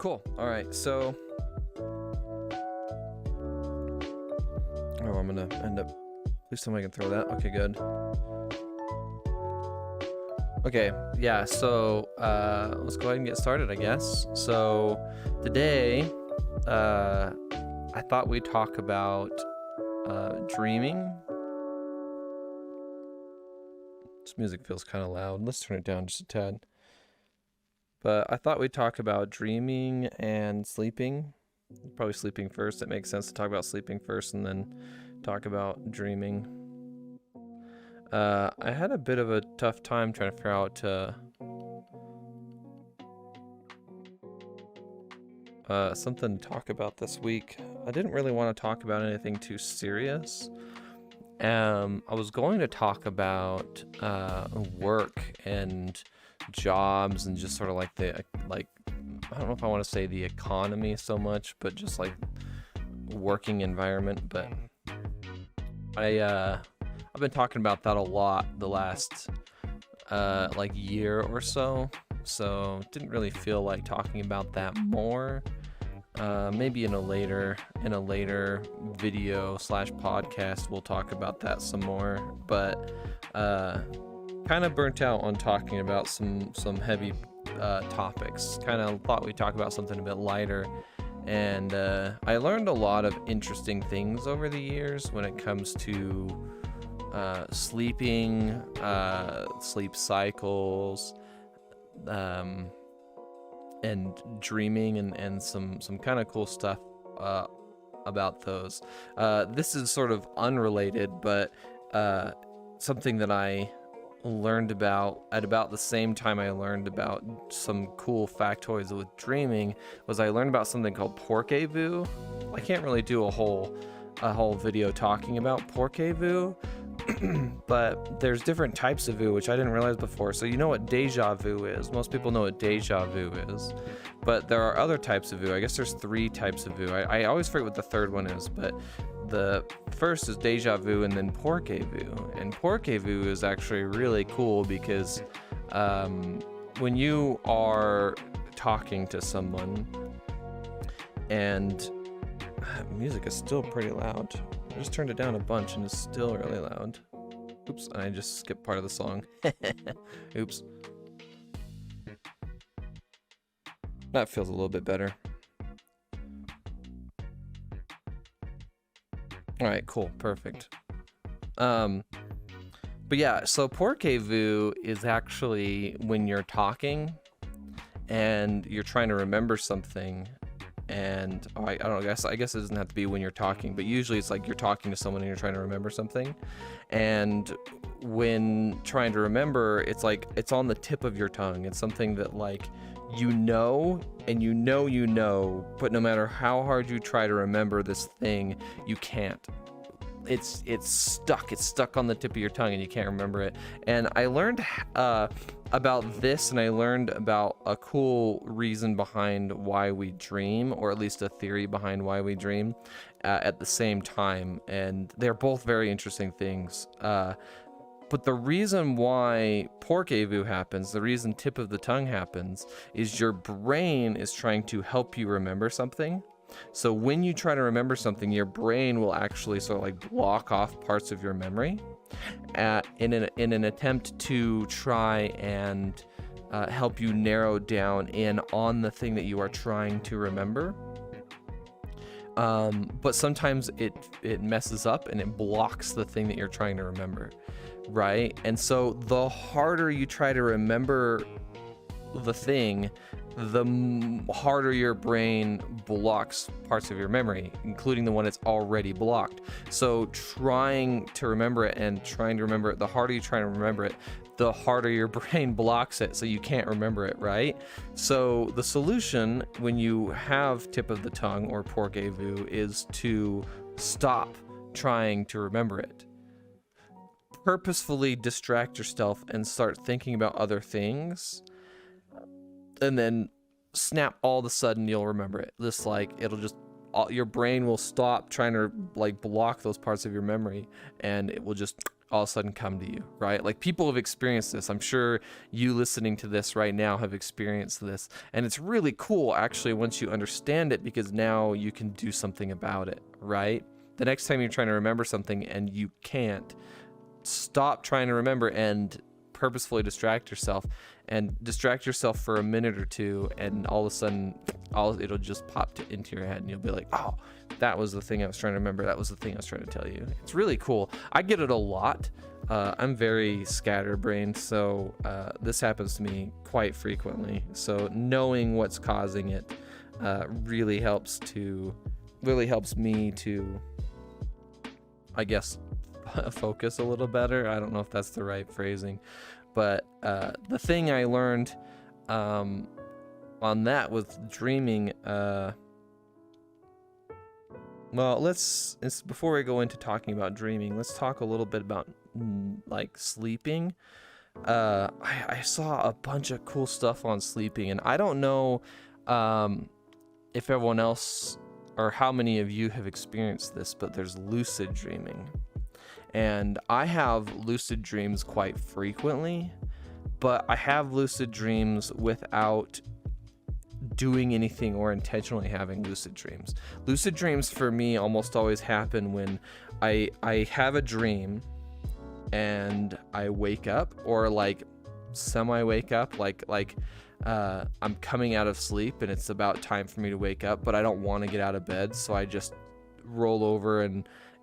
Cool. All right. So, I'm gonna end up. Please tell me I can throw that. Okay, good. Okay. Yeah. So, let's go ahead and get started, I guess. So, today, I thought we'd talk about dreaming. This music feels kind of loud. Let's turn it down just a tad. But I thought we'd talk about dreaming and sleeping. Probably sleeping first. It makes sense to talk about sleeping first and then talk about dreaming. I had a bit of a tough time trying to figure out something to talk about this week. I didn't really want to talk about anything too serious. I was going to talk about work and jobs and just sort of like I don't know if I want to say the economy so much, but just like working environment. But I've been talking about that a lot the last like year or so, didn't really feel like talking about that more. Maybe in a later video / podcast we'll talk about that some more, but kind of burnt out on talking about some heavy topics. Kind of thought we'd talk about something a bit lighter, and I learned a lot of interesting things over the years when it comes to sleeping, sleep cycles, and dreaming, and some kind of cool stuff about those. This is sort of unrelated, but something that I learned about at about the same time I learned about some cool factoids with dreaming was I learned about something called Porqué-Vu. I can't really do a whole video talking about Porqué-Vu, but there's different types of vu, which I didn't realize before. So you know what deja vu is. Most people know what deja vu is, but there are other types of vu. I guess there's 3 types of vu. I always forget what the third one is, but the first is deja vu and then Porqué-Vu. And Porqué-Vu is actually really cool because when you are talking to someone and music is still pretty loud. I just turned it down a bunch and it's still really loud. Oops, I just skipped part of the song. Oops. That feels a little bit better. Alright, cool, perfect. But yeah, so Porqué-Vu is actually when you're talking and you're trying to remember something. And I don't know, I guess it doesn't have to be when you're talking, but usually it's like you're talking to someone and you're trying to remember something. And when trying to remember, it's like it's on the tip of your tongue. It's something that like you know, but no matter how hard you try to remember this thing, you can't. It's stuck on the tip of your tongue and you can't remember it. And I learned about this, and I learned about a cool reason behind why we dream, or at least a theory behind why we dream at the same time, and they're both very interesting things. But the reason why Porqué-Vu happens, the reason tip of the tongue happens, is your brain is trying to help you remember something. So when you try to remember something, your brain will actually sort of like block off parts of your memory in an attempt to try and help you narrow down in on the thing that you are trying to remember. But sometimes it messes up and it blocks the thing that you're trying to remember, right? And so the harder you try to remember the thing, the harder your brain blocks parts of your memory, including the one it's already blocked. So trying to remember it and trying to remember it, the harder you try to remember it, the harder your brain blocks it, so you can't remember it, right? So the solution when you have tip of the tongue or Porqué-Vu is to stop trying to remember it. Purposefully distract yourself and start thinking about other things, and then snap, all of a sudden you'll remember it. This like it'll just your brain will stop trying to like block those parts of your memory, and it will just all of a sudden come to you, right? Like people have experienced this. I'm sure you listening to this right now have experienced this. And it's really cool actually once you understand it, because now you can do something about it, right? The next time you're trying to remember something and you can't, stop trying to remember and purposefully distract yourself for a minute or two, and all of a sudden it'll just pop into your head and you'll be like, oh, that was the thing I was trying to remember. That was the thing I was trying to tell you. It's really cool. I get it a lot. I'm very scatterbrained, so this happens to me quite frequently. So knowing what's causing it really helps me to, I guess, focus a little better. I don't know if that's the right phrasing, but the thing I learned on that with dreaming, before we go into talking about dreaming, let's talk a little bit about like sleeping. I saw a bunch of cool stuff on sleeping, and I don't know if everyone else or how many of you have experienced this, but there's lucid dreaming. And I have lucid dreams quite frequently, but I have lucid dreams without doing anything or intentionally having lucid dreams. Lucid dreams for me almost always happen when I have a dream and I wake up, or like semi wake up, like I'm coming out of sleep and it's about time for me to wake up, but I don't want to get out of bed, so I just roll over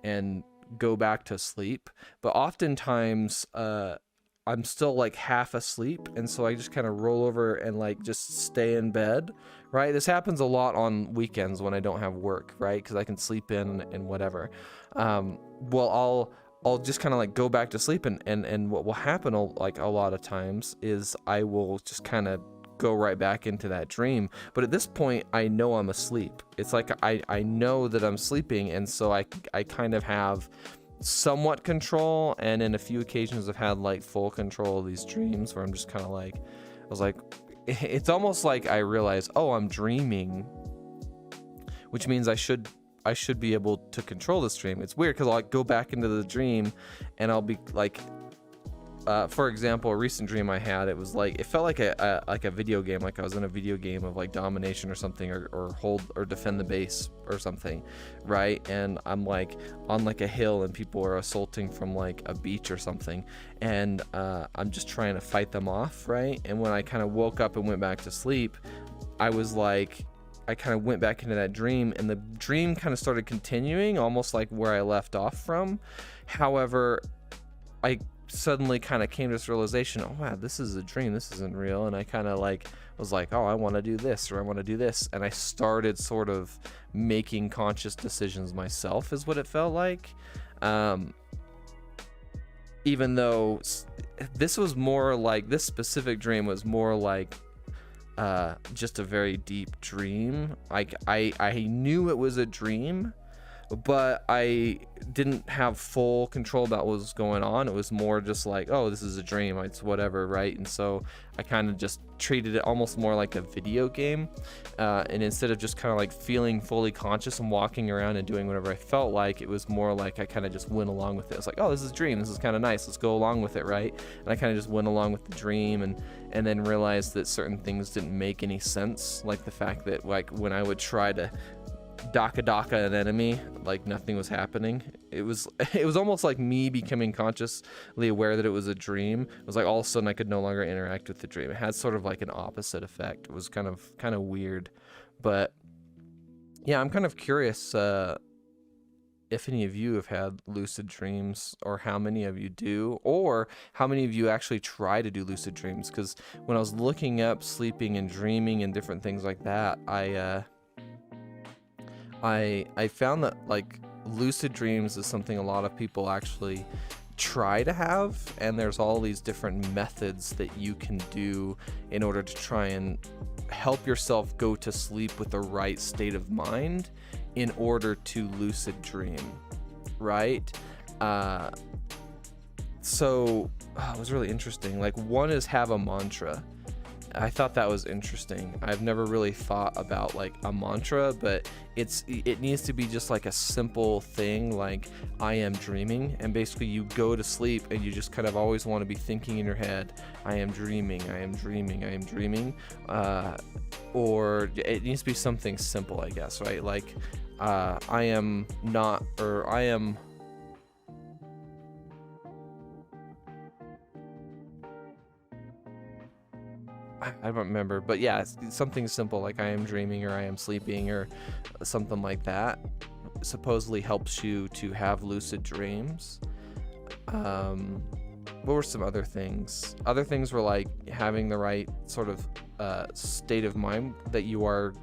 and go back to sleep. But oftentimes I'm still like half asleep, and so I just kind of roll over and like just stay in bed, right? This happens a lot on weekends when I don't have work, right? Because I can sleep in and whatever. I'll just kind of like go back to sleep, and what will happen like a lot of times is I will just kind of go right back into that dream. But at this point I know I'm asleep. It's like I know that I'm sleeping, and so I kind of have somewhat control, and in a few occasions I've had like full control of these dreams where I'm just kind of like, I was like, it's almost like I realize, oh, I'm dreaming, which means I should be able to control this dream. It's weird because I'll like go back into the dream and I'll be like, for example, a recent dream I had, it felt like a video game, like I was in a video game of like domination or something, or hold or defend the base or something, right? And I'm like on like a hill and people are assaulting from like a beach or something, and I'm just trying to fight them off, right? And when I kind of woke up and went back to sleep, I kind of went back into that dream, and the dream kind of started continuing almost like where I left off from. However, I suddenly kind of came to this realization, oh wow, this is a dream, this isn't real. And I kind of like was like, oh, I want to do this, or I want to do this, and I started sort of making conscious decisions myself, is what it felt like. Even though this was more like, this specific dream was more like just a very deep dream. Like I knew it was a dream, but I didn't have full control about what was going on. It was more just like, oh, this is a dream, it's whatever, right? And so I kind of just treated it almost more like a video game, and instead of just kind of like feeling fully conscious and walking around and doing whatever I felt like, it was more like I kind of just went along with it. It's like, oh, this is a dream, this is kind of nice, let's go along with it, right? And I kind of just went along with the dream, and then realized that certain things didn't make any sense, like the fact that like when I would try to daka an enemy, like nothing was happening. It was almost like me becoming consciously aware that it was a dream. It was like all of a sudden I could no longer interact with the dream. It had sort of like an opposite effect. It was kind of weird. But yeah, I'm kind of curious if any of you have had lucid dreams, or how many of you do, or how many of you actually try to do lucid dreams. Because when I was looking up sleeping and dreaming and different things like that, I found that like lucid dreams is something a lot of people actually try to have, and there's all these different methods that you can do in order to try and help yourself go to sleep with the right state of mind in order to lucid dream, right? So it was really interesting. Like, one is have a mantra. I thought that was interesting. I've never really thought about like a mantra, but it needs to be just like a simple thing like I am dreaming, and basically you go to sleep and you just kind of always want to be thinking in your head, I am dreaming, I am dreaming, I am dreaming. Or it needs to be something simple, I guess, right? Like I am not, or I am, I don't remember, but yeah, it's something simple like I am dreaming or I am sleeping or something like that. Supposedly helps you to have lucid dreams. What were some other things? Other things were like having the right sort of state of mind that you are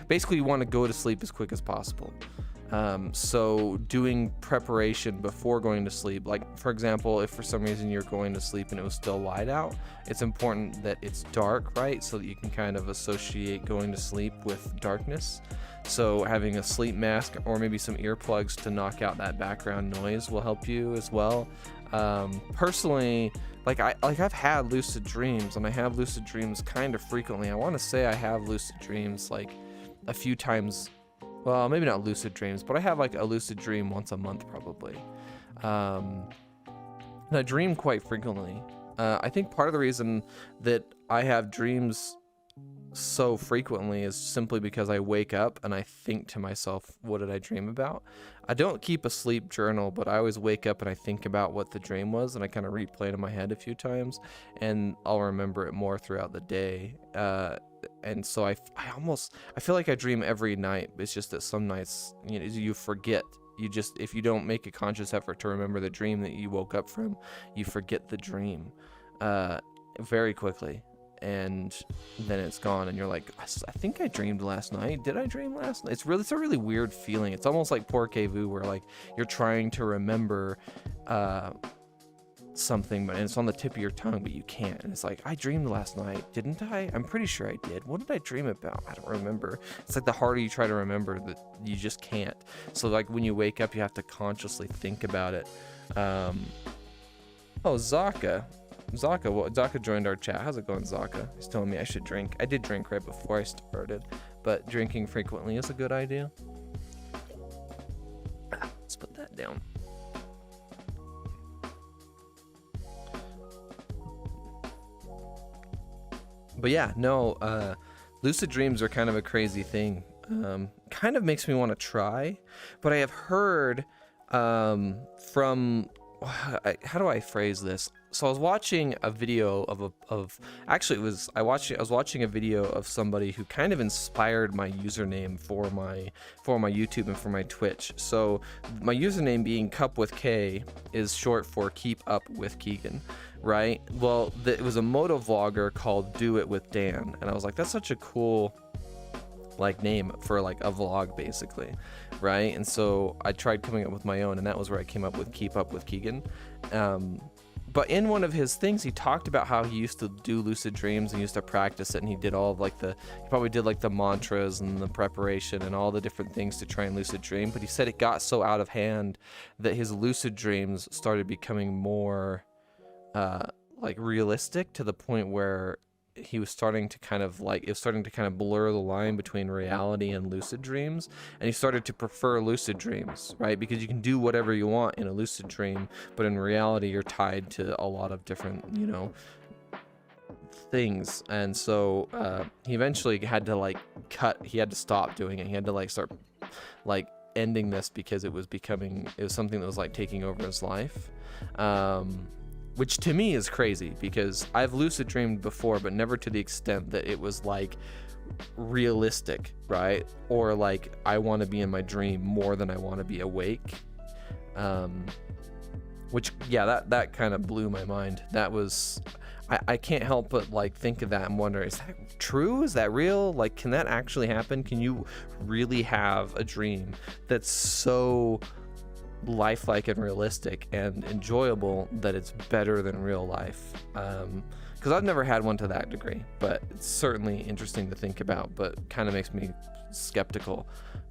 basically you want to go to sleep as quick as possible. So doing preparation before going to sleep, like for example, if for some reason you're going to sleep and it was still light out, it's important that it's dark, right? So that you can kind of associate going to sleep with darkness. So having a sleep mask or maybe some earplugs to knock out that background noise will help you as well. Personally, I've had lucid dreams, and I have lucid dreams kind of frequently. I want to say I have lucid dreams like a few times. Well, maybe not lucid dreams, but I have like a lucid dream once a month probably. And I dream quite frequently. I think part of the reason that I have dreams so frequently is simply because I wake up and I think to myself, what did I dream about? I don't keep a sleep journal, but I always wake up and I think about what the dream was, and I kind of replay it in my head a few times, and I'll remember it more throughout the day. And so I feel like I dream every night. It's just that some nights, you forget. If you don't make a conscious effort to remember the dream that you woke up from, you forget the dream very quickly. And then it's gone, and you're like, I think I dreamed last night. Did I dream last night? It's a really weird feeling. It's almost like Porque Vu, where like you're trying to remember something, but it's on the tip of your tongue, but you can't. And it's like, I dreamed last night, didn't I? I'm pretty sure I did. What did I dream about? I don't remember. It's like the harder you try to remember, that you just can't. So like when you wake up, you have to consciously think about it. Oh, Zaka joined our chat. How's it going, Zaka? He's telling me I should drink. I did drink right before I started, but drinking frequently is a good idea. Let's put that down. But yeah, no, lucid dreams are kind of a crazy thing. Kind of makes me want to try, but I have heard from, how do I phrase this? So I was watching a video I was watching a video of somebody who kind of inspired my username for my YouTube and for my Twitch. So my username being Cup with K is short for Keep Up with Keegan, right? Well, it was a moto vlogger called Do It with Dan, and I was like, that's such a cool like name for like a vlog basically, right? And so I tried coming up with my own, and that was where I came up with Keep Up with Keegan. But in one of his things, he talked about how he used to do lucid dreams and used to practice it, and he did all of like he probably did like the mantras and the preparation and all the different things to try and lucid dream. But he said it got so out of hand that his lucid dreams started becoming more like realistic, to the point where he was starting to kind of blur the line between reality and lucid dreams, and he started to prefer lucid dreams, right? Because you can do whatever you want in a lucid dream, but in reality you're tied to a lot of different things. And so he eventually had to stop doing it. He had to start ending this, because it was something that was like taking over his life. Which to me is crazy, because I've lucid dreamed before, but never to the extent that it was like realistic, right? Or like I want to be in my dream more than I want to be awake. Which, yeah, that kind of blew my mind. That was, I can't help but like think of that and wonder, is that true? Is that real? Like, can that actually happen? Can you really have a dream that's so lifelike and realistic and enjoyable that it's better than real life? Because I've never had one to that degree, but it's certainly interesting to think about, but kind of makes me skeptical.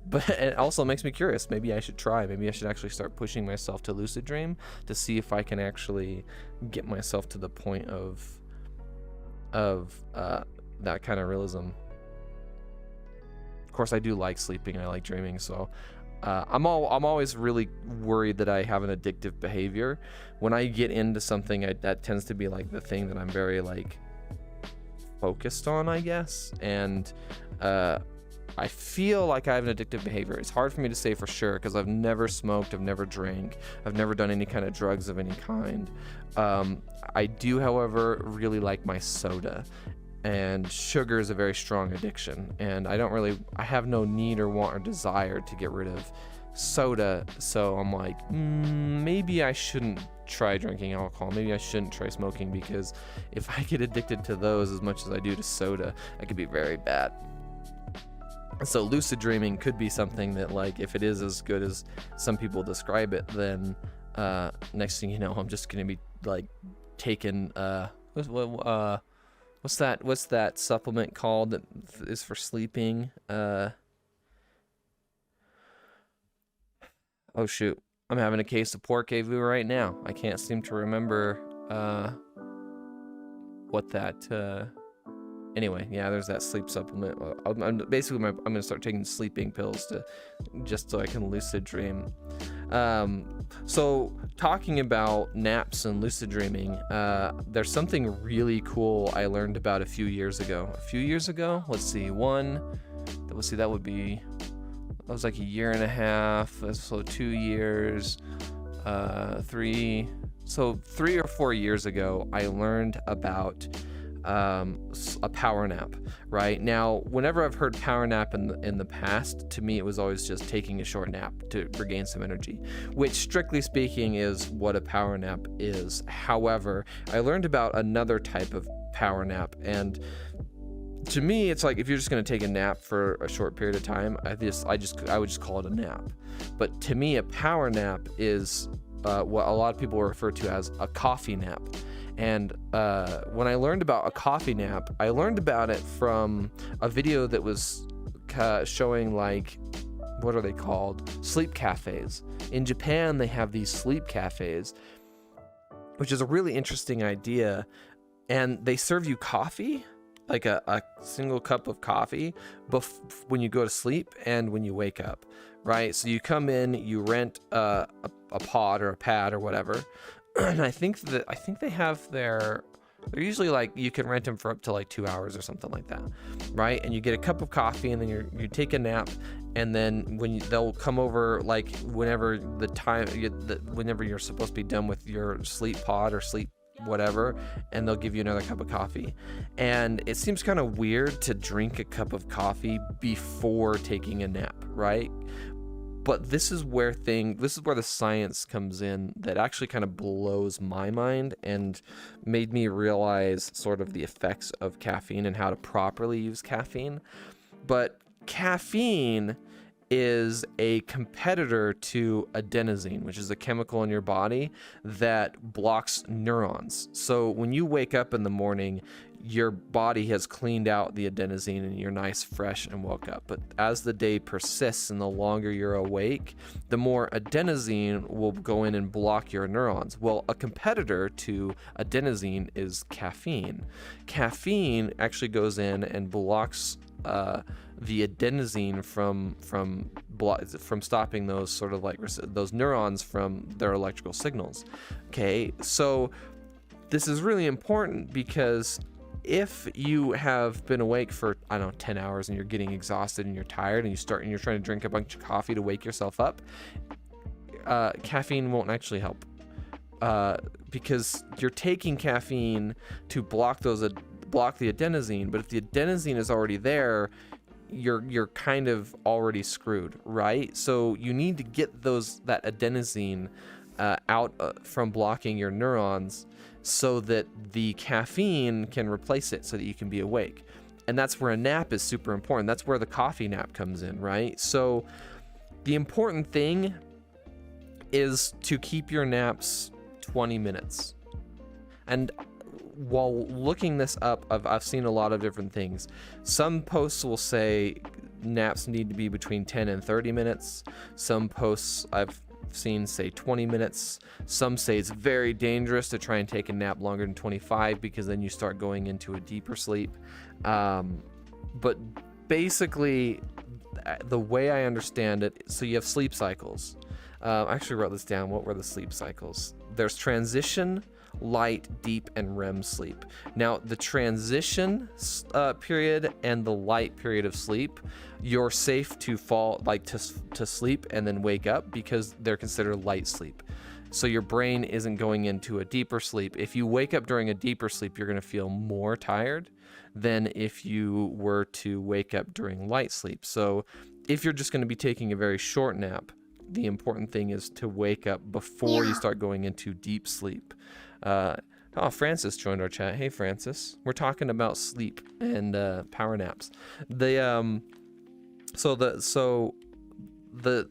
But it also makes me curious. Maybe I should try. Maybe I should actually start pushing myself to lucid dream to see if I can actually get myself to the point of of that kind of realism. Of course, I do like sleeping. I like dreaming. So I'm always really worried that I have an addictive behavior. When I get into something, that tends to be like the thing that I'm very like focused on, I guess. And I feel like I have an addictive behavior. It's hard for me to say for sure because I've never smoked, I've never drank, I've never done any kind of drugs of any kind. I do, however, really like my soda, and sugar is a very strong addiction, and I have no need or want or desire to get rid of soda. So I'm like, maybe I shouldn't try drinking alcohol. Maybe I shouldn't try smoking, because if I get addicted to those as much as I do to soda, that could be very bad. So lucid dreaming could be something that, like, if it is as good as some people describe it, then next thing you know, I'm just gonna be like taking what's that supplement called that is for sleeping? Oh shoot, I'm having a case of Pork-a-Vu right now. I can't seem to remember what that anyway, yeah, there's that sleep supplement. I'm gonna start taking sleeping pills just so I can lucid dream. So talking about naps and lucid dreaming, there's something really cool I learned about a few years ago. Let's see, that was like a year and a half, so 2 years, 3 or 4 years ago, I learned about a power nap. Right now, whenever I've heard power nap in the past, to me it was always just taking a short nap to regain some energy, which strictly speaking is what a power nap is. However, I learned about another type of power nap, and to me it's like, if you're just going to take a nap for a short period of time, I would just call it a nap. But to me, a power nap is what a lot of people refer to as a coffee nap. And when I learned about a coffee nap, I learned about it from a video that was showing, like, what are they called? Sleep cafes. In Japan, they have these sleep cafes, which is a really interesting idea. And they serve you coffee, like a single cup of coffee, when you go to sleep and when you wake up, right? So you come in, you rent a pod or a pad or whatever. And I think they have they're usually, like, you can rent them for up to like 2 hours or something like that, right? And you get a cup of coffee, and then you take a nap, and then they'll come over, like, whenever you're supposed to be done with your sleep pod or sleep whatever, and they'll give you another cup of coffee. And it seems kind of weird to drink a cup of coffee before taking a nap, right? But this is where the science comes in that actually kind of blows my mind and made me realize sort of the effects of caffeine and how to properly use caffeine. But caffeine is a competitor to adenosine, which is a chemical in your body that blocks neurons. So when you wake up in the morning, your body has cleaned out the adenosine and you're nice, fresh, and woke up. But as the day persists and the longer you're awake, the more adenosine will go in and block your neurons. Well, a competitor to adenosine is caffeine. Caffeine actually goes in and blocks the adenosine from stopping those sort of like those neurons from their electrical signals. Okay, so this is really important because if you have been awake for, 10 hours and you're getting exhausted and you're tired and you're trying to drink a bunch of coffee to wake yourself up, caffeine won't actually help, because you're taking caffeine to block the adenosine. But if the adenosine is already there, you're kind of already screwed, right? So you need to get that adenosine out from blocking your neurons, so that the caffeine can replace it so that you can be awake. And that's where a nap is super important. That's where the coffee nap comes in, right? So the important thing is to keep your naps 20 minutes. And while looking this up, I've seen a lot of different things. Some posts will say naps need to be between 10 and 30 minutes. Some posts I've seen say 20 minutes. Some say it's very dangerous to try and take a nap longer than 25 because then you start going into a deeper sleep. But basically, the way I understand it, so you have sleep cycles. I actually wrote this down. What were the sleep cycles? There's transition, light, deep, and REM sleep. Now, the transition period and the light period of sleep, you're safe to fall, like to sleep and then wake up because they're considered light sleep. So your brain isn't going into a deeper sleep. If you wake up during a deeper sleep, you're going to feel more tired than if you were to wake up during light sleep. So if you're just going to be taking a very short nap, the important thing is to wake up before you start going into deep sleep. Oh, Francis joined our chat. Hey, Francis. We're talking about sleep and power naps. So the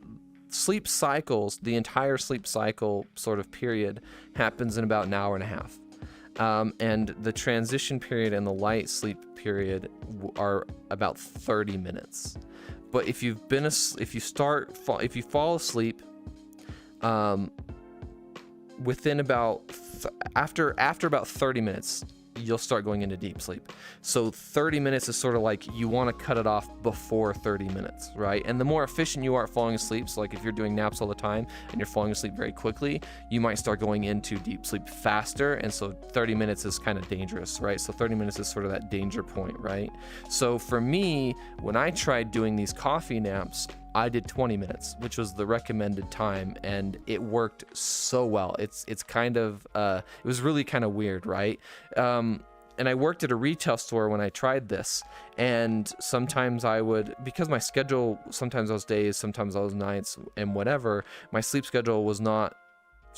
sleep cycles, the entire sleep cycle sort of period happens in about an hour and a half. And the transition period and the light sleep period are about 30 minutes. But if you fall asleep, within about after about 30 minutes, you'll start going into deep sleep. So 30 minutes is sort of like you want to cut it off before 30 minutes, right? And the more efficient you are at falling asleep, so like if you're doing naps all the time and you're falling asleep very quickly, you might start going into deep sleep faster. And so 30 minutes is kind of dangerous, right? So 30 minutes is sort of that danger point, right? So for me, when I tried doing these coffee naps, I did 20 minutes, which was the recommended time, and it worked so well. It's kind of, it was really kind of weird, right? And I worked at a retail store when I tried this, and sometimes I would, because my schedule, sometimes I was days, sometimes I was nights, and whatever, my sleep schedule was not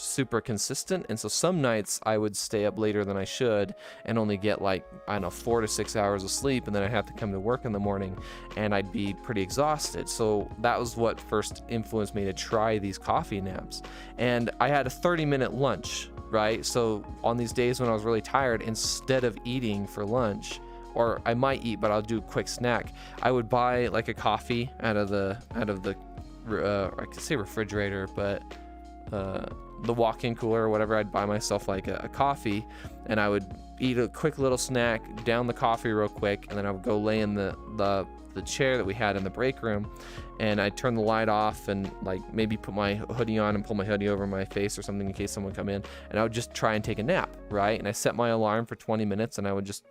super consistent, and so some nights I would stay up later than I should and only get like, I don't know, 4 to 6 hours of sleep, and then I'd have to come to work in the morning and I'd be pretty exhausted. So that was what first influenced me to try these coffee naps. And I had a 30-minute lunch, right? So on these days when I was really tired, instead of eating for lunch, or I might eat, but I'll do a quick snack, I would buy like a coffee out of the I could say refrigerator, but the walk-in cooler or whatever. I'd buy myself like a coffee, and I would eat a quick little snack, down the coffee real quick, and then I would go lay in the chair that we had in the break room, and I'd turn the light off and like maybe put my hoodie on and pull my hoodie over my face or something in case someone come in, and I would just try and take a nap, right? And I set my alarm for 20 minutes, and I would just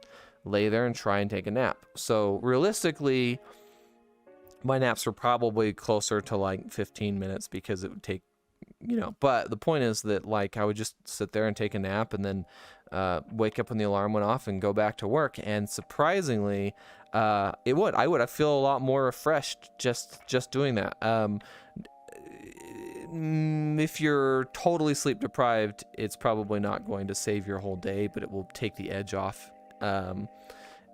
lay there and try and take a nap. So realistically, my naps were probably closer to like 15 minutes because it would take, but the point is that like I would just sit there and take a nap and then wake up when the alarm went off and go back to work. And surprisingly, I feel a lot more refreshed just doing that. If you're totally sleep deprived, it's probably not going to save your whole day, but it will take the edge off. And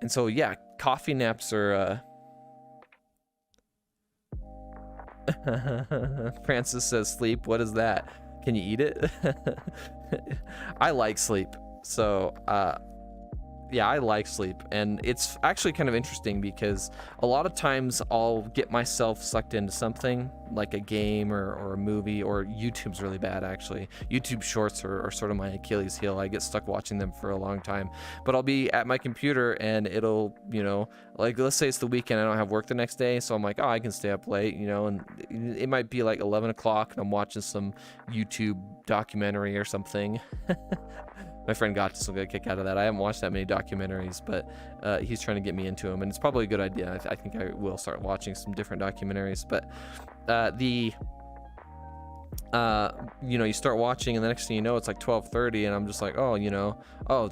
so yeah, coffee naps are Francis says sleep. What is that? Can you eat it? I like sleep. So yeah, I like sleep, and it's actually kind of interesting because a lot of times I'll get myself sucked into something like a game or a movie, or YouTube's really bad actually. YouTube shorts are sort of my Achilles heel. I get stuck watching them for a long time, but I'll be at my computer and it'll, like let's say it's the weekend, I don't have work the next day, so I'm like, oh, I can stay up late, and it might be like 11 o'clock and I'm watching some YouTube documentary or something. My friend Gottis will get a kick out of that. I haven't watched that many documentaries, but he's trying to get me into them, and it's probably a good idea. I think I will start watching some different documentaries. But you start watching, and the next thing you know, it's like 12:30, and I'm just like,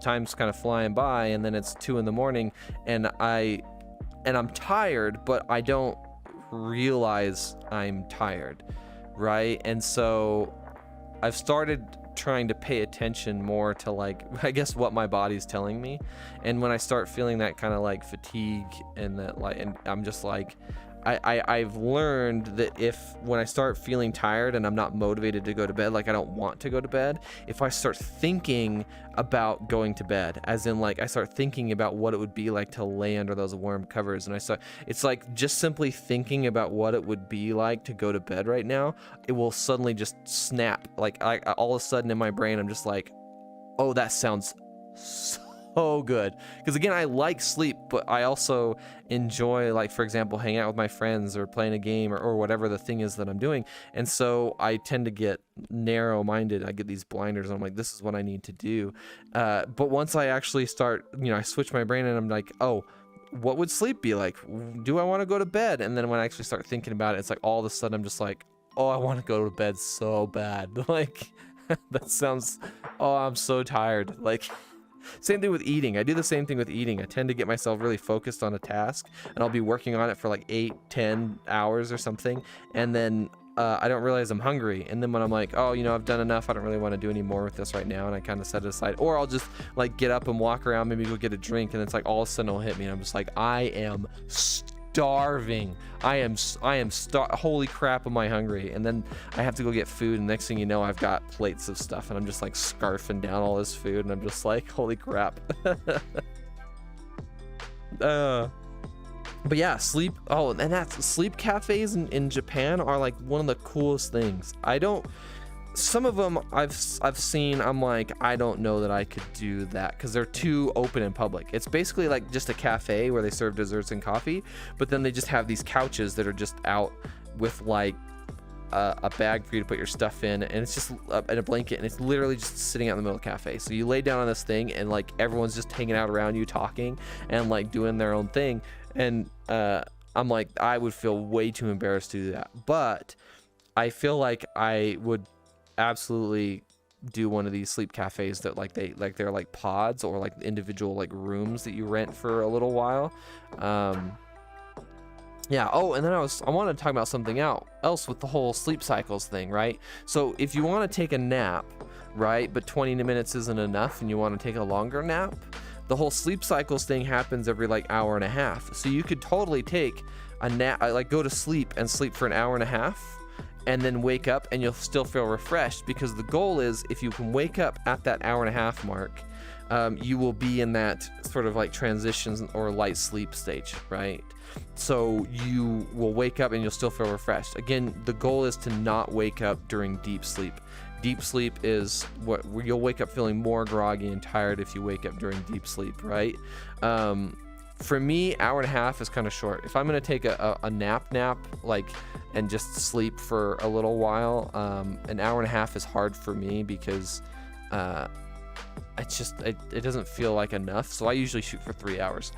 time's kind of flying by, and then it's 2 a.m, and I'm tired, but I don't realize I'm tired, right? And so I've started trying to pay attention more to like, I guess, what my body's telling me. And when I start feeling that kind of like fatigue and that like, and I'm just like, I've learned that when I start feeling tired and I'm not motivated to go to bed, like I don't want to go to bed, if I start thinking about going to bed, as in like I start thinking about what it would be like to lay under those warm covers, and it's like just simply thinking about what it would be like to go to bed right now, it will suddenly just snap. Like all of a sudden in my brain, I'm just like, oh, that sounds so good. Because again, I like sleep, but I also enjoy, like, for example, hanging out with my friends or playing a game or whatever the thing is that I'm doing. And so I tend to get narrow-minded. I get these blinders and I'm like, this is what I need to do. But once I actually start, I switch my brain and I'm like, oh, what would sleep be like? Do I want to go to bed? And then when I actually start thinking about it, it's like all of a sudden I'm just like, oh, I want to go to bed so bad. Like, that sounds, oh, I'm so tired. Like, same thing with eating. I do the same thing with eating. I tend to get myself really focused on a task, and I'll be working on it for like 8-10 hours or something, and then I don't realize I'm hungry. And then when I'm like, oh, I've done enough, I don't really want to do any more with this right now, and I kind of set it aside. Or I'll just like get up and walk around, maybe go get a drink, and it's like all of a sudden it'll hit me, and I'm just like, I am starving. Holy crap, am I hungry? And then I have to go get food, and next thing you know, I've got plates of stuff, and I'm just like scarfing down all this food, and I'm just like, holy crap. But yeah, sleep. Oh, and that's sleep cafes in Japan are like one of the coolest things. Some of them I've seen, I'm like, I don't know that I could do that because they're too open in public. It's basically like just a cafe where they serve desserts and coffee, but then they just have these couches that are just out with like a bag for you to put your stuff in, and it's just in a blanket, and it's literally just sitting out in the middle of the cafe. So you lay down on this thing, and like everyone's just hanging out around you, talking and like doing their own thing. And I'm like, I would feel way too embarrassed to do that, but I feel like I would absolutely do one of these sleep cafes that they're like pods or like individual like rooms that you rent for a little while. Yeah. Oh, and then I wanted to talk about something else with the whole sleep cycles thing, right? So if you want to take a nap, right, but 20 minutes isn't enough and you want to take a longer nap, the whole sleep cycles thing happens every like hour and a half. So you could totally take a nap, like go to sleep and sleep for an hour and a half, and then wake up and you'll still feel refreshed, because the goal is if you can wake up at that hour and a half mark, you will be in that sort of like transitions or light sleep stage, right? So you will wake up and you'll still feel refreshed. Again, the goal is to not wake up during deep sleep. Deep sleep is where you'll wake up feeling more groggy and tired if you wake up during deep sleep, right? For me, hour and a half is kind of short. If I'm going to take a nap, like, and just sleep for a little while, an hour and a half is hard for me because it doesn't feel like enough. So I usually shoot for 3 hours.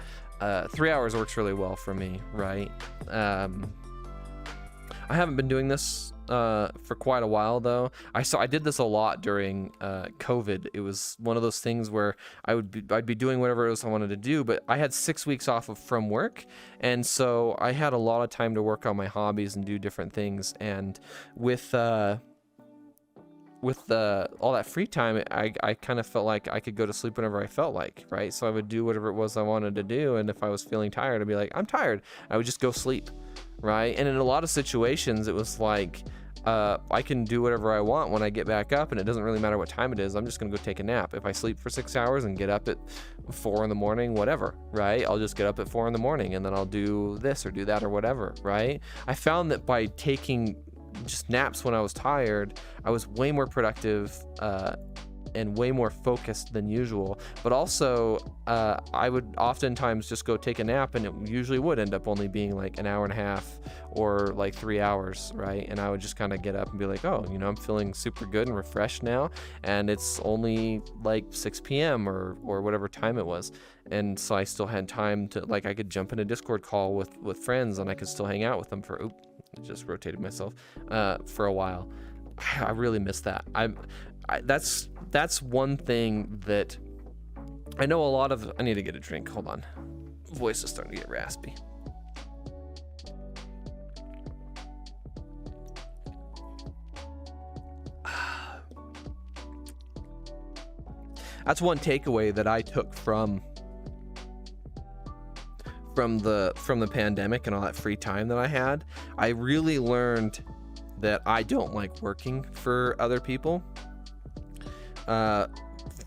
3 hours works really well for me, right? I haven't been doing this for quite a while though. I did this a lot during COVID. It was one of those things where I'd be doing whatever it was I wanted to do, but I had 6 weeks off from work, and so I had a lot of time to work on my hobbies and do different things. And with all that free time, I kind of felt like I could go to sleep whenever I felt like, right? So I would do whatever it was I wanted to do, and if I was feeling tired, I'd be like, I'm tired. I would just go sleep, right? And in a lot of situations, it was like, I can do whatever I want when I get back up, and it doesn't really matter what time it is. I'm just gonna go take a nap. If I sleep for 6 hours and get up at 4 in the morning, whatever, right? I'll just get up at 4 in the morning, and then I'll do this or do that or whatever, right? I found that by taking just naps when I was tired, I was way more productive and way more focused than usual. But also I would oftentimes just go take a nap, and it usually would end up only being like an hour and a half or like 3 hours, right? And I would just kind of get up and be like, oh, I'm feeling super good and refreshed now, and it's only like 6 p.m. or whatever time it was. And so I still had time to, like, I could jump in a Discord call with friends, and I could still hang out with them for just rotated myself for a while. I really miss that. That's one thing that I know a lot of. I need to get a drink. Hold on. Voice is starting to get raspy. That's one takeaway that I took from from the pandemic and all that free time that I had, I really learned that I don't like working for other people,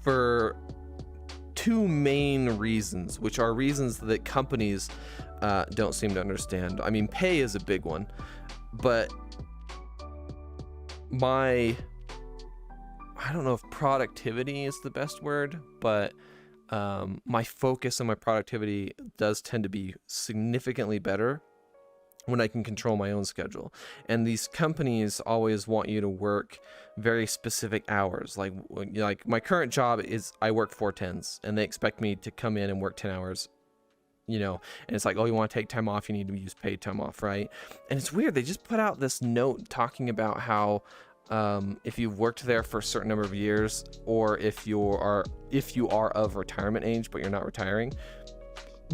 for two main reasons, which are reasons that companies don't seem to understand. I mean, pay is a big one, but I don't know if productivity is the best word, but my focus and my productivity does tend to be significantly better when I can control my own schedule. And these companies always want you to work very specific hours. Like my current job is I work 4/10s, and they expect me to come in and work 10 hours, and it's like, oh, you want to take time off, you need to use paid time off, right? And it's weird, they just put out this note talking about how if you've worked there for a certain number of years, or if you are of retirement age but you're not retiring,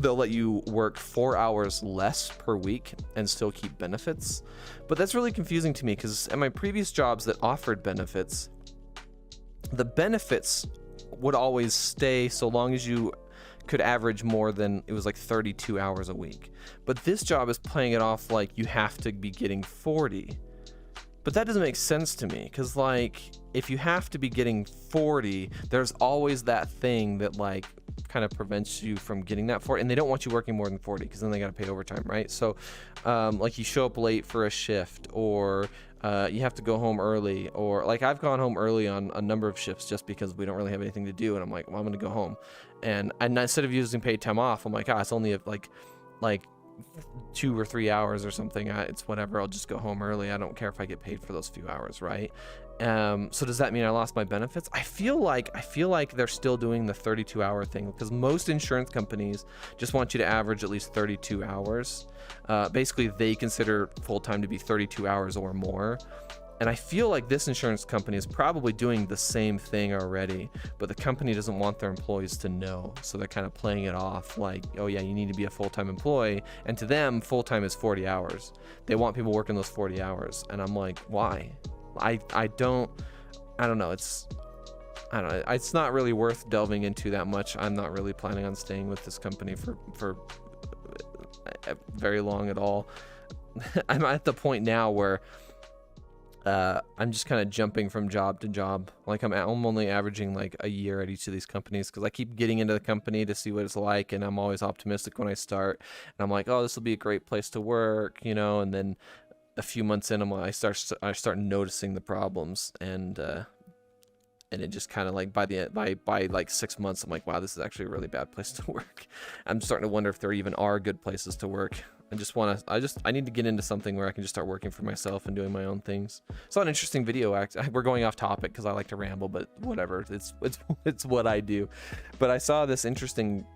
they'll let you work 4 hours less per week and still keep benefits. But that's really confusing to me, because at my previous jobs that offered benefits, the benefits would always stay so long as you could average more than, it was like 32 hours a week. But this job is playing it off like you have to be getting 40. But that doesn't make sense to me, because like, if you have to be getting 40, there's always that thing that like kind of prevents you from getting that 40, and they don't want you working more than 40, because then they got to pay overtime, right? So like you show up late for a shift, or you have to go home early, or like I've gone home early on a number of shifts just because we don't really have anything to do, and I'm like, well, I'm gonna go home, and instead of using paid time off, I'm like, it's only like 2 or 3 hours or something, it's whatever, I'll just go home early, I don't care if I get paid for those few hours, right? So does that mean I lost my benefits? I feel like they're still doing the 32-hour thing, because most insurance companies just want you to average at least 32 hours. Basically, they consider full-time to be 32 hours or more. And I feel like this insurance company is probably doing the same thing already, but the company doesn't want their employees to know. So they're kind of playing it off like, oh yeah, you need to be a full-time employee. And to them, full-time is 40 hours. They want people working those 40 hours. And I'm like, why? I don't know. It's not really worth delving into that much. I'm not really planning on staying with this company for very long at all. I'm at the point now where I'm just kind of jumping from job to job. Like I'm only averaging like a year at each of these companies, because I keep getting into the company to see what it's like, and I'm always optimistic when I start, and I'm like, oh, this will be a great place to work, and then a few months in, I start noticing the problems, and it just kind of like by like 6 months, I'm like, wow, this is actually a really bad place to work. I'm starting to wonder if there even are good places to work. I need to get into something where I can just start working for myself and doing my own things. It's not an interesting video. We're going off topic because I like to ramble, but whatever. It's what I do. But I saw this interesting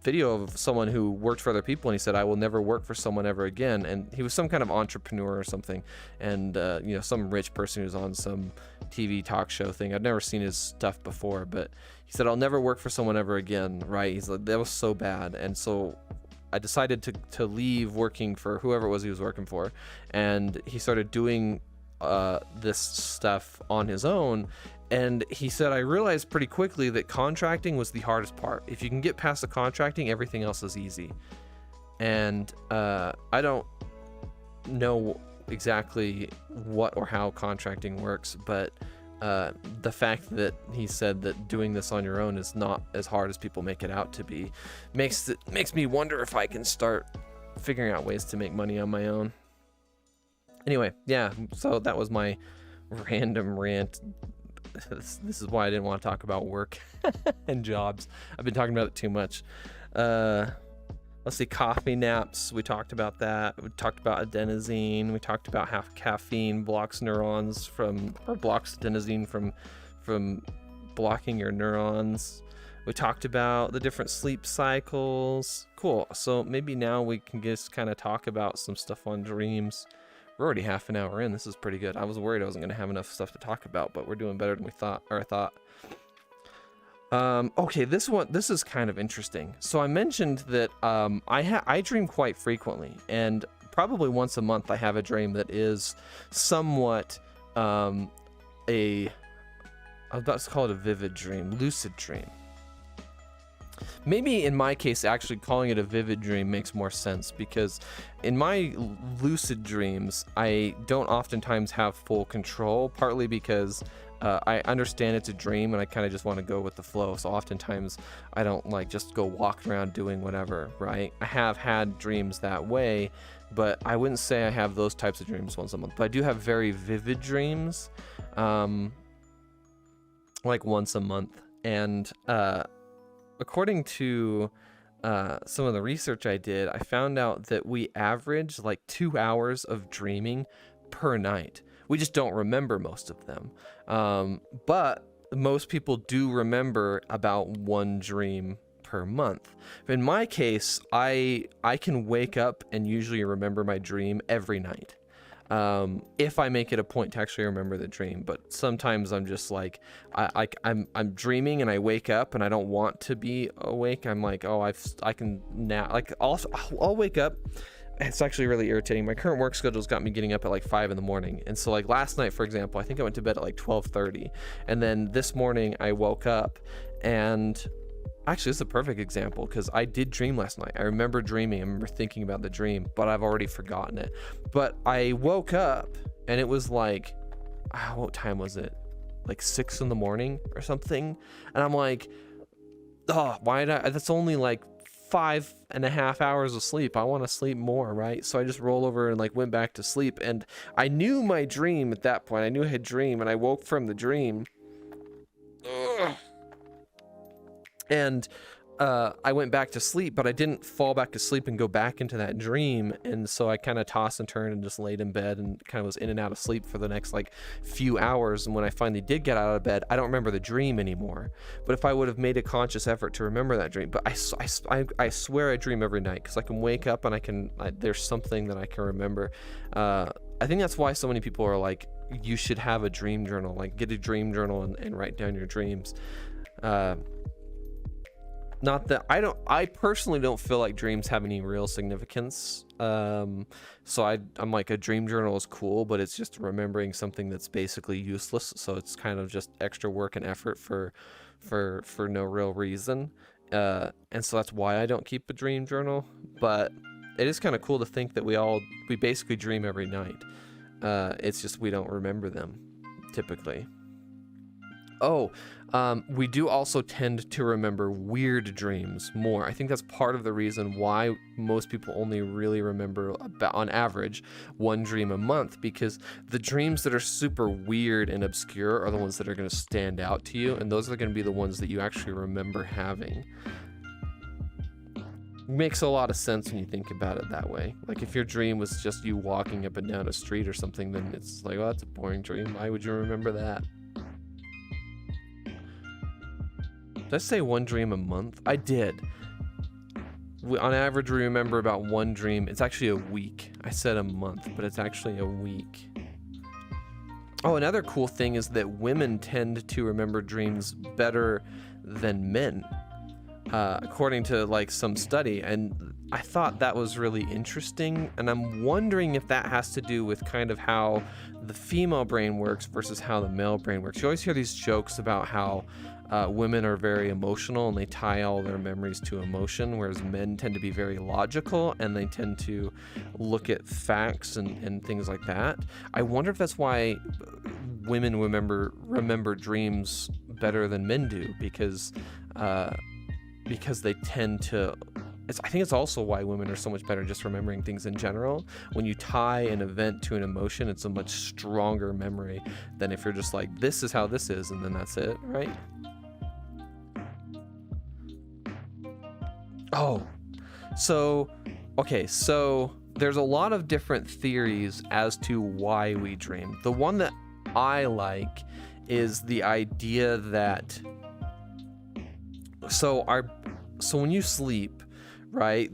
video of someone who worked for other people, and he said, I will never work for someone ever again. And he was some kind of entrepreneur or something, and some rich person who's on some TV talk show thing. I'd never seen his stuff before, but he said, I'll never work for someone ever again, right? He's like, that was so bad. And so I decided to leave working for whoever it was he was working for, and he started doing this stuff on his own. And he said, I realized pretty quickly that contracting was the hardest part. If you can get past the contracting, everything else is easy. And I don't know exactly what or how contracting works, but the fact that he said that doing this on your own is not as hard as people make it out to be makes me wonder if I can start figuring out ways to make money on my own. Anyway, yeah, so that was my random rant. This is why I didn't want to talk about work and jobs. I've been talking about it too much. Let's see, coffee naps. We talked about that. We talked about adenosine. We talked about how caffeine blocks blocks adenosine from blocking your neurons. We talked about the different sleep cycles. Cool. So maybe now we can just kind of talk about some stuff on dreams. We're already half an hour in. This is pretty good. I was worried I wasn't going to have enough stuff to talk about, but we're doing better than I thought. Okay, this is kind of interesting. So I mentioned that I dream quite frequently, and probably once a month I have a dream that is somewhat I was about to call it a vivid dream, lucid dream. Maybe in my case, actually calling it a vivid dream makes more sense, because in my lucid dreams, I don't oftentimes have full control, partly because I understand it's a dream and I kind of just want to go with the flow. So oftentimes I don't like just go walking around doing whatever, right? I have had dreams that way, but I wouldn't say I have those types of dreams once a month. But I do have very vivid dreams, like once a month. And according to some of the research I did, I found out that we average like 2 hours of dreaming per night. We just don't remember most of them. But most people do remember about one dream per month. In my case, I can wake up and usually remember my dream every night. If I make it a point to actually remember the dream. But sometimes I'm just like, I'm dreaming and I wake up and I don't want to be awake. I'm like, oh, I can now, like, I'll wake up. It's actually really irritating. My current work schedule's got me getting up at like 5 in the morning. And so like last night, for example, I think I went to bed at like 12:30. And then this morning I woke up, and actually this is a perfect example because I did dream last night. I remember dreaming, I remember thinking about the dream, but I've already forgotten it. But I woke up and it was like, what time was it? Like 6 in the morning or something. And I'm like, oh, that's only like 5.5 hours of sleep. I want to sleep more, right? So I just roll over and like went back to sleep, and I knew my dream at that point. I knew I had dream, and I woke from the dream. Ugh. And I went back to sleep, but I didn't fall back to sleep and go back into that dream. And so I kind of tossed and turned and just laid in bed and kind of was in and out of sleep for the next like few hours. And when I finally did get out of bed, I don't remember the dream anymore. But if I would have made a conscious effort to remember that dream, but I swear I dream every night, because I can wake up and there's something that I can remember. I think that's why so many people are like, you should have a dream journal, like get a dream journal and write down your dreams. Not that I personally don't feel like dreams have any real significance. So I'm like, a dream journal is cool, but it's just remembering something that's basically useless. So it's kind of just extra work and effort for no real reason. And so that's why I don't keep a dream journal. But it is kind of cool to think that we basically dream every night. It's just we don't remember them typically. Oh, we do also tend to remember weird dreams more. I think that's part of the reason why most people only really remember, about, on average, one dream a month, because the dreams that are super weird and obscure are the ones that are going to stand out to you, and those are going to be the ones that you actually remember having. Makes a lot of sense when you think about it that way. Like if your dream was just you walking up and down a street or something, then it's like, oh, that's a boring dream. Why would you remember that? Did I say one dream a month? I did. On average, we remember about one dream. It's actually a week. I said a month, but it's actually a week. Oh, another cool thing is that women tend to remember dreams better than men, according to like some study. And I thought that was really interesting. And I'm wondering if that has to do with kind of how the female brain works versus how the male brain works. You always hear these jokes about how women are very emotional and they tie all their memories to emotion, whereas men tend to be very logical and they tend to look at facts and things like that. I wonder if that's why women remember dreams better than men do, because they tend to. I think it's also why women are so much better just remembering things in general. When you tie an event to an emotion, it's a much stronger memory than if you're just like, this is how this is, and then that's it, right? Oh, so there's a lot of different theories as to why we dream. The one that I like is the idea that so when you sleep, right,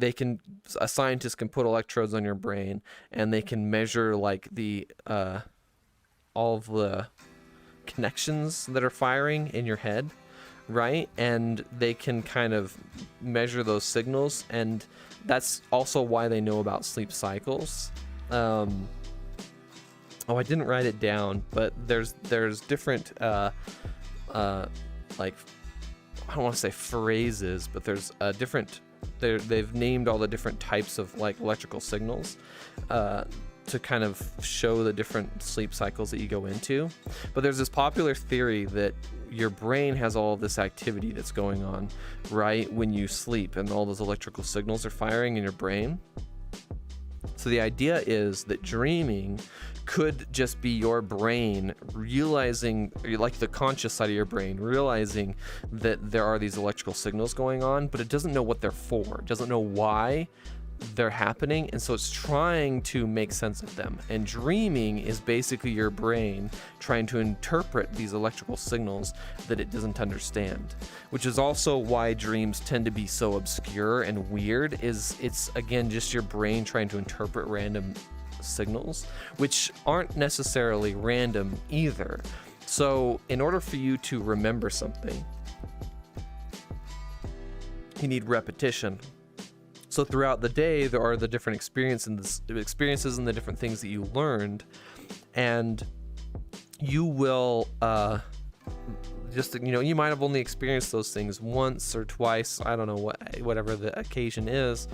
a scientist can put electrodes on your brain and they can measure like the all of the connections that are firing in your head, right? And they can kind of measure those signals, and that's also why they know about sleep cycles. I didn't write it down, but there's different like I don't want to say phrases, but there's a different, they've named all the different types of like electrical signals to kind of show the different sleep cycles that you go into. But there's this popular theory that your brain has all this activity that's going on right when you sleep, and all those electrical signals are firing in your brain. So the idea is that dreaming could just be your brain realizing, like the conscious side of your brain, realizing that there are these electrical signals going on, but it doesn't know what they're for. It doesn't know why they're happening, and so it's trying to make sense of them. And dreaming is basically your brain trying to interpret these electrical signals that it doesn't understand, which is also why dreams tend to be so obscure and weird. It's again just your brain trying to interpret random signals, which aren't necessarily random either. So in order for you to remember something, you need repetition. So throughout the day, there are the different experiences and the different things that you learned, and you will you might have only experienced those things once or twice. I don't know whatever the occasion is,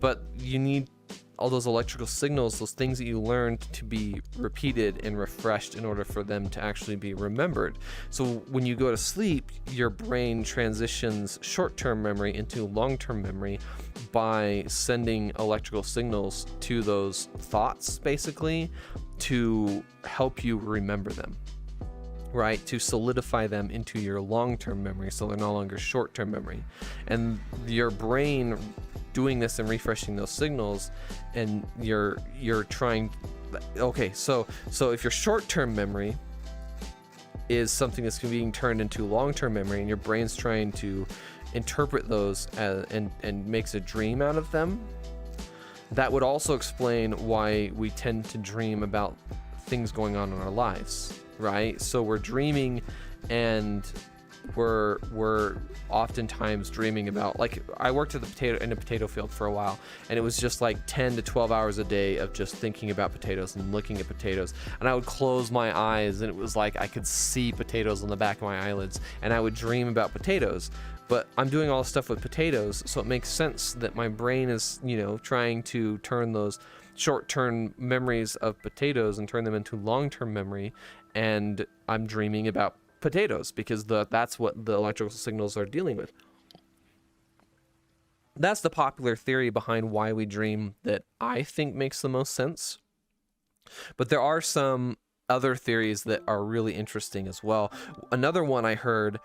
but you need all those electrical signals, those things that you learned, to be repeated and refreshed in order for them to actually be remembered. So when you go to sleep, your brain transitions short-term memory into long-term memory by sending electrical signals to those thoughts, basically, to help you remember them, right? To solidify them into your long-term memory so they're no longer short-term memory. And your brain doing this and refreshing those signals, and you're trying, okay, so if your short-term memory is something that's being turned into long-term memory, and your brain's trying to interpret those and makes a dream out of them, that would also explain why we tend to dream about things going on in our lives, right? So we're dreaming, and we're oftentimes dreaming about, like, I worked in a potato field for a while, and it was just like 10 to 12 hours a day of just thinking about potatoes and looking at potatoes, and I would close my eyes, and it was like I could see potatoes on the back of my eyelids, and I would dream about potatoes. But I'm doing all this stuff with potatoes, so it makes sense that my brain is, trying to turn those short-term memories of potatoes and turn them into long-term memory, and I'm dreaming about potatoes because that's what the electrical signals are dealing with. That's the popular theory behind why we dream that I think makes the most sense. But there are some other theories that are really interesting as well. Another one I heard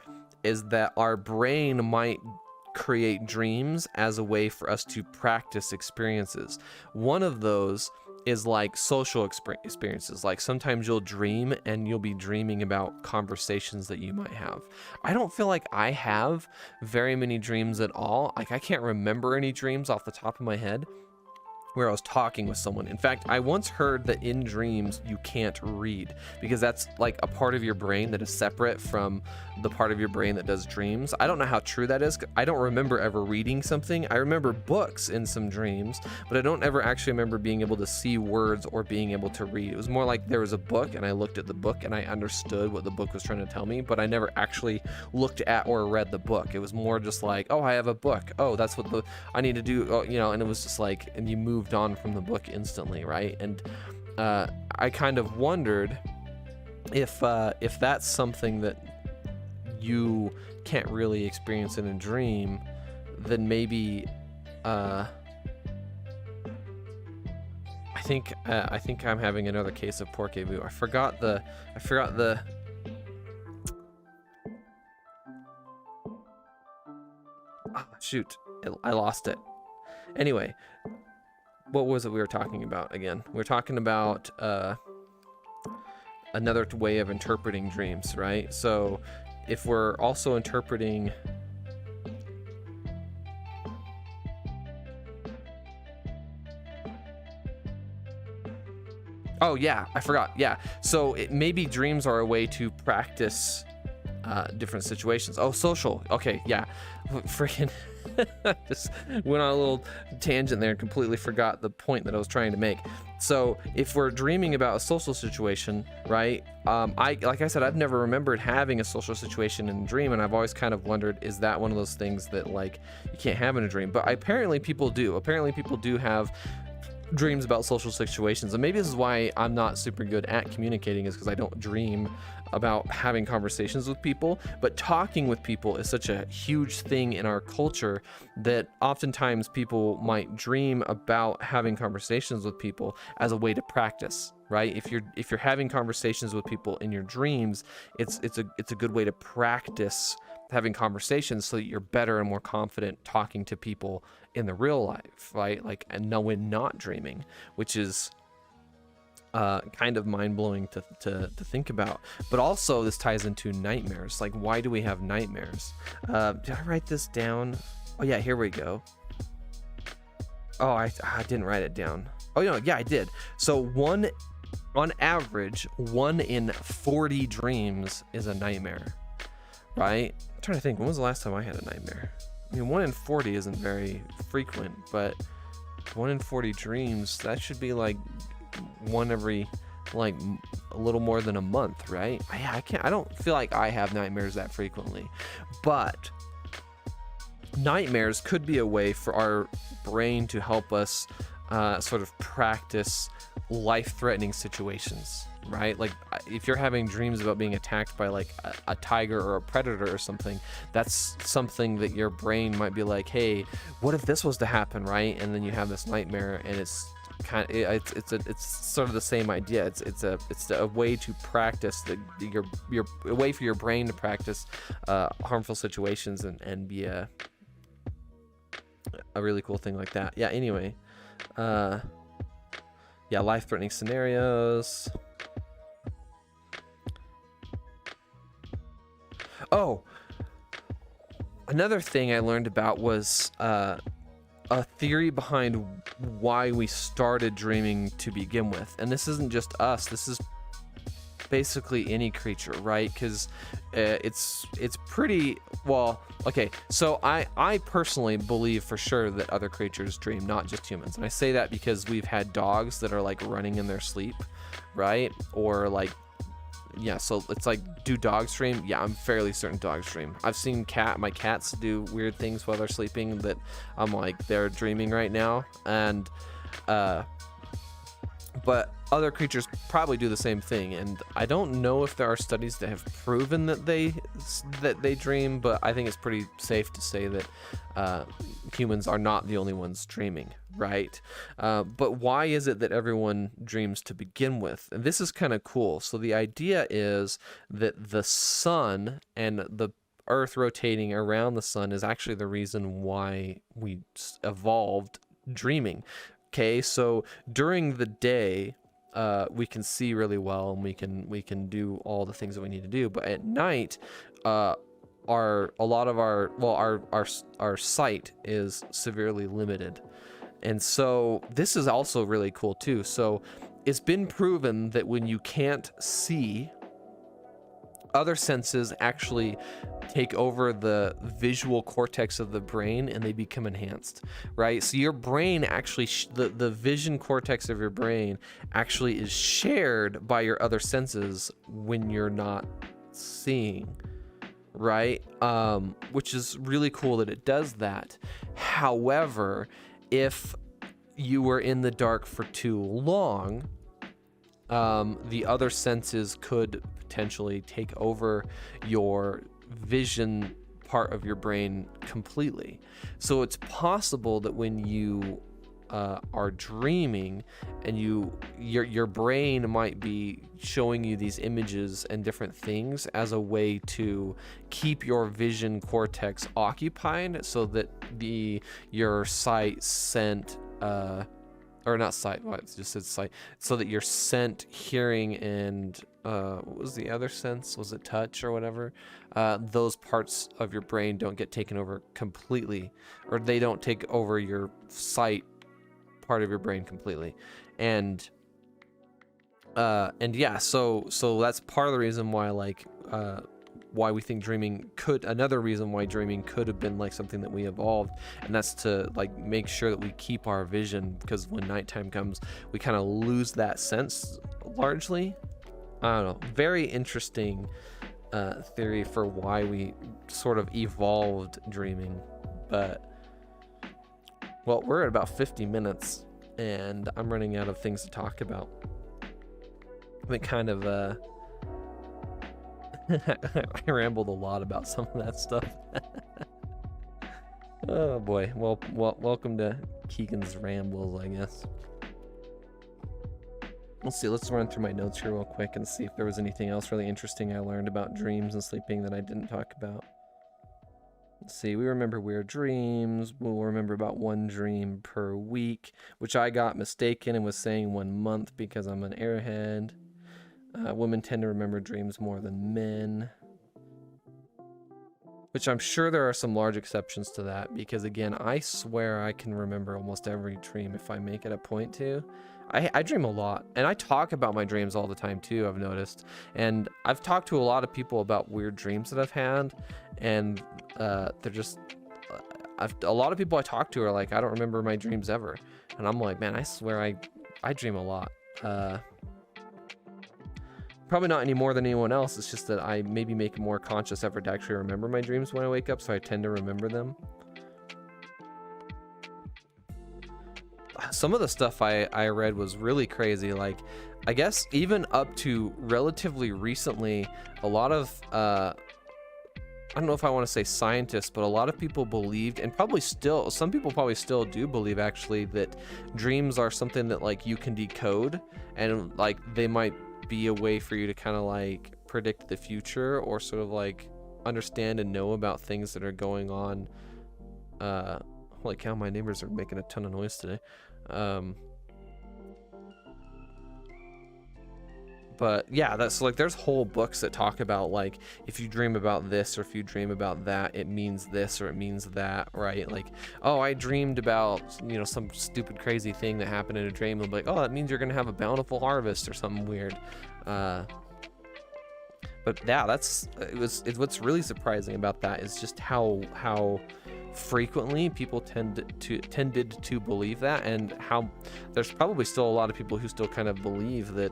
is that our brain might create dreams as a way for us to practice experiences. One of those is like social experiences. Like sometimes you'll dream and you'll be dreaming about conversations that you might have. I don't feel like I have very many dreams at all. Like I can't remember any dreams off the top of my head where I was talking with someone. In fact, I once heard that in dreams you can't read because that's like a part of your brain that is separate from the part of your brain that does dreams. I don't know how true that is. I don't remember ever reading something. I remember books in some dreams, but I don't ever actually remember being able to see words or being able to read. It was more like there was a book and I looked at the book and I understood what the book was trying to tell me, but I never actually looked at or read the book. It was more just like, oh, I have a book. Oh, that's what I need to do. Oh, and it was just like, and you moved on from the book instantly, right? And I kind of wondered if that's something that you can't really experience in a dream, then maybe I think I'm having another case of Porky-Vu. I forgot the shoot, I lost it. Anyway, what was it we were talking about again? We were talking about another way of interpreting dreams, right? So if we're also interpreting oh yeah, I forgot. Yeah, so maybe dreams are a way to practice different situations. Oh, social. Okay, yeah. freaking just went on a little tangent there and completely forgot the point that I was trying to make. So if we're dreaming about a social situation, right? Like I said, I've never remembered having a social situation in a dream, and I've always kind of wondered, is that one of those things that like you can't have in a dream? But apparently people do. Apparently people do have dreams about social situations, and maybe this is why I'm not super good at communicating, is because I don't dream about having conversations with people. But talking with people is such a huge thing in our culture that oftentimes people might dream about having conversations with people as a way to practice, right? If you're having conversations with people in your dreams, it's a good way to practice having conversations so that you're better and more confident talking to people in the real life, right? Like, and no, when not dreaming, which is kind of mind-blowing to think about. But also this ties into nightmares. Like, why do we have nightmares? Did I write this down? Oh yeah, here we go. Oh, I didn't write it down. Oh no, yeah, I did. So on average, 1 in 40 dreams is a nightmare, right? I'm trying to think, when was the last time I had a nightmare? I mean, 1 in 40 isn't very frequent, but 1 in 40 dreams, that should be like one every, like, a little more than a month, right? I don't feel like I have nightmares that frequently, but nightmares could be a way for our brain to help us sort of practice life-threatening situations, right? Like, if you're having dreams about being attacked by like a tiger or a predator or something, that's something that your brain might be like, hey, what if this was to happen, right? And then you have this nightmare, and it's kind of, it's sort of the same idea. It's a way to practice a way for your brain to practice harmful situations and be a really cool thing like that. Yeah, anyway, yeah, life-threatening scenarios. Oh, another thing I learned about was a theory behind why we started dreaming to begin with. And this isn't just us, this is basically any creature, right? Because it's pretty, well, okay, so I personally believe for sure that other creatures dream, not just humans. And I say that because we've had dogs that are like running in their sleep, right? Or like, yeah, so it's like, do dogs dream? Yeah, I'm fairly certain dogs dream. I've seen my cats do weird things while they're sleeping that I'm like, they're dreaming right now. And but other creatures probably do the same thing, and I don't know if there are studies that have proven that they dream, but I think it's pretty safe to say that humans are not the only ones dreaming, right? But why is it that everyone dreams to begin with? And this is kind of cool. So the idea is that the sun and the Earth rotating around the sun is actually the reason why we evolved dreaming. Okay, so during the day, we can see really well, and we can do all the things that we need to do. But at night, our sight is severely limited, and so this is also really cool too. So it's been proven that when you can't see, other senses actually take over the visual cortex of the brain, and they become enhanced, right? So your brain actually, the vision cortex of your brain actually is shared by your other senses when you're not seeing, right? Which is really cool that it does that. However, if you were in the dark for too long, the other senses could potentially take over your vision part of your brain completely. So it's possible that when you are dreaming, and your brain might be showing you these images and different things as a way to keep your vision cortex occupied, so that your sight, scent, or not sight, well, it just said sight, so that your scent, hearing, and what was the other sense? Was it touch or whatever? Those parts of your brain don't get taken over completely, or they don't take over your sight part of your brain completely. And yeah, so that's part of the reason why, like, why we think dreaming another reason why dreaming could have been like something that we evolved, and that's to like make sure that we keep our vision, because when nighttime comes we kind of lose that sense largely. I don't know, very interesting theory for why we sort of evolved dreaming. But well, we're at about 50 minutes and I'm running out of things to talk about. I think kind of I rambled a lot about some of that stuff. Oh boy. Well, welcome to Keegan's rambles, I guess. Let's see, let's run through my notes here real quick and see if there was anything else really interesting I learned about dreams and sleeping that I didn't talk about. Let's see, we remember weird dreams. We'll remember about 1 dream per week, which I got mistaken and was saying 1 month because I'm an airhead. Women tend to remember dreams more than men, which I'm sure there are some large exceptions to that, because again, I swear I can remember almost every dream if I make it a point to. I dream a lot, and I talk about my dreams all the time too, I've noticed. And I've talked to a lot of people about weird dreams that I've had, and they're just, a lot of people I talk to are like, I don't remember my dreams ever. And I'm like, man, I swear I dream a lot. Probably not any more than anyone else. It's just that I maybe make a more conscious effort to actually remember my dreams when I wake up, so I tend to remember them. Some of the stuff I read was really crazy. Like, I guess even up to relatively recently, a lot of I don't know if I want to say scientists, but a lot of people believed, and probably still, some people probably still do believe actually, that dreams are something that like you can decode, and like they might be a way for you to kind of like predict the future, or sort of like understand and know about things that are going on. Holy cow, my neighbors are making a ton of noise today. But yeah, that's like, there's whole books that talk about like, if you dream about this or if you dream about that, it means this or it means that, right? Like, oh, I dreamed about, you know, some stupid crazy thing that happened in a dream. I'm like, oh, that means you're gonna have a bountiful harvest or something weird. But yeah, what's really surprising about that is just how frequently people tended to believe that, and how there's probably still a lot of people who still kind of believe that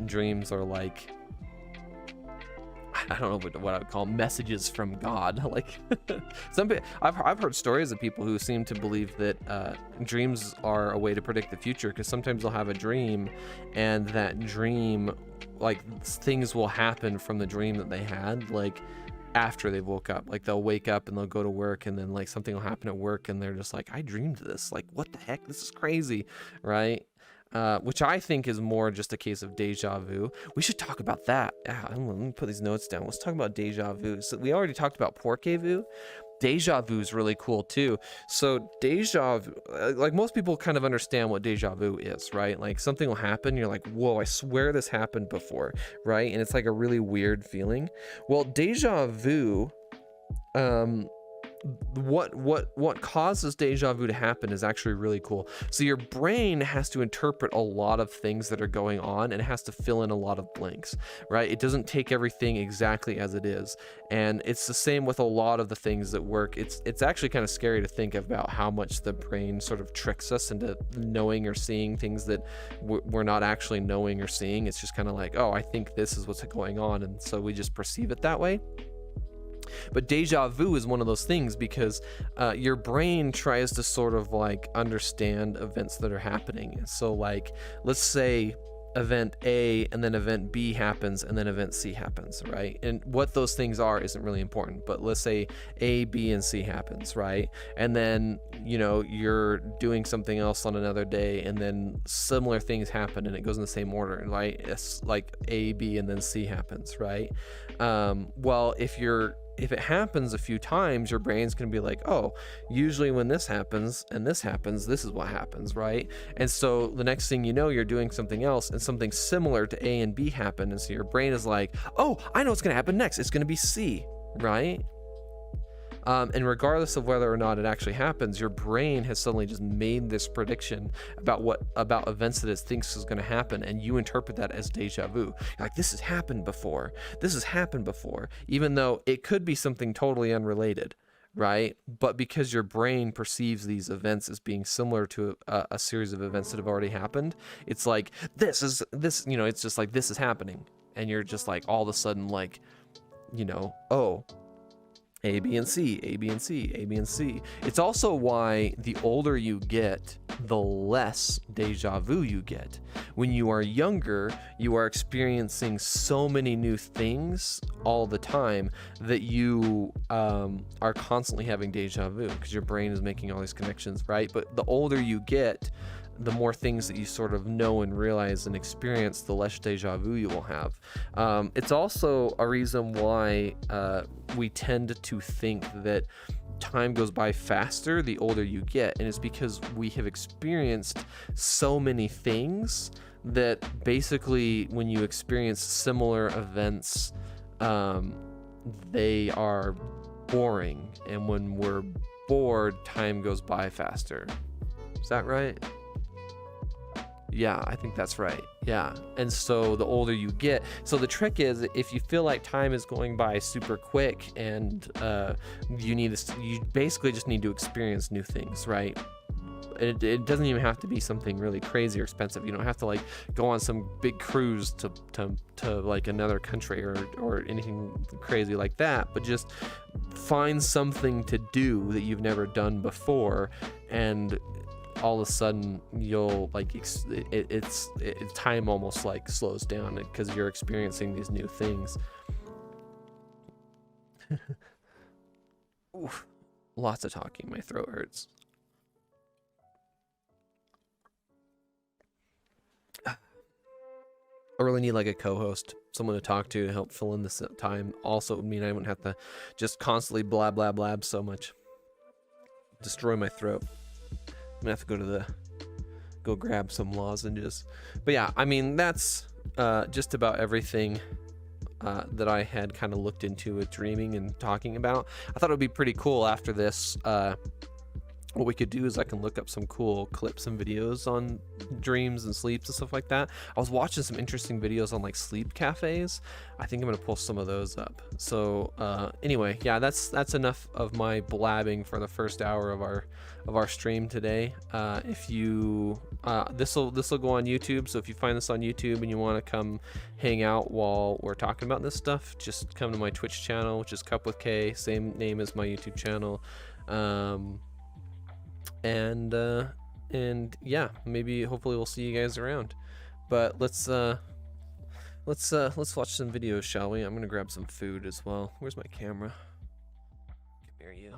dreams are like, I don't know what I would call messages from God. Like, I've heard stories of people who seem to believe that dreams are a way to predict the future, because sometimes they'll have a dream, and that dream, like, things will happen from the dream that they had, like, after they woke up. Like, they'll wake up and they'll go to work, and then like something will happen at work and they're just like, I dreamed this, like, what the heck, this is crazy, right? Which I think is more just a case of deja vu. We should talk about that. Let me put these notes down. Let's talk about deja vu. So we already talked about porqué vu. Deja vu is really cool too. So deja vu, like, most people kind of understand what deja vu is, right? Like, something will happen, you're like, whoa, I swear this happened before, right? And it's like a really weird feeling. Well, deja vu, what causes deja vu to happen is actually really cool. So your brain has to interpret a lot of things that are going on, and it has to fill in a lot of blanks, right? It doesn't take everything exactly as it is. And it's the same with a lot of the things that work. It's actually kind of scary to think about how much the brain sort of tricks us into knowing or seeing things that we're not actually knowing or seeing. It's just kind of like, oh, I think this is what's going on, and so we just perceive it that way. But deja vu is one of those things, because your brain tries to sort of like understand events that are happening. So like, let's say event A and then event B happens and then event C happens, right? And what those things are isn't really important, but let's say A, B, and C happens, right? And then, you know, you're doing something else on another day, and then similar things happen, and it goes in the same order, right? It's like A, B, and then C happens, right? Well, if it happens a few times, your brain's going to be like, oh, usually when this happens and this happens, this is what happens, right? And so the next thing you know, you're doing something else and something similar to A and B happened. And so your brain is like, oh, I know what's going to happen next. It's going to be C, right? And regardless of whether or not it actually happens, your brain has suddenly just made this prediction about events that it thinks is going to happen, and you interpret that as deja vu. You're like, this has happened before. This has happened before, even though it could be something totally unrelated, right? But because your brain perceives these events as being similar to a series of events that have already happened, it's like, this, it's just like, this is happening. And you're just like, all of a sudden, like, oh, A, B, and C, A, B, and C, A, B, and C. It's also why the older you get, the less deja vu you get. When you are younger, you are experiencing so many new things all the time that you are constantly having deja vu because your brain is making all these connections, right? But the older you get, the more things that you sort of know and realize and experience, the less deja vu you will have. It's also a reason why we tend to think that time goes by faster the older you get, and it's because we have experienced so many things that basically when you experience similar events, they are boring, and when we're bored, time goes by faster. Is that right? Yeah, I think that's right. Yeah. And so the older you get, so the trick is, if you feel like time is going by super quick and you basically just need to experience new things, right? It doesn't even have to be something really crazy or expensive. You don't have to like go on some big cruise to like another country or anything crazy like that, but just find something to do that you've never done before, and all of a sudden you'll like time almost like slows down because you're experiencing these new things. Oof, lots of talking, my throat hurts. I really need like a co-host, someone to talk to help fill in this time. Also would mean I wouldn't have to just constantly blab so much, destroy my throat. I'm gonna have to go grab some lozenges. But yeah, I mean, that's just about everything that I had kind of looked into with dreaming and talking about. I thought it would be pretty cool after this. What we could do is I can look up some cool clips and videos on dreams and sleeps and stuff like that. I was watching some interesting videos on like sleep cafes. I think I'm gonna pull some of those up. So anyway, yeah, that's enough of my blabbing for the first hour of our stream today. If you this will go on YouTube, so if you find this on YouTube and you want to come hang out while we're talking about this stuff, just come to my Twitch channel, which is Cup with K, same name as my YouTube channel. And yeah, maybe hopefully we'll see you guys around. But let's watch some videos, shall we? I'm gonna grab some food as well. Where's my camera? Come here, you.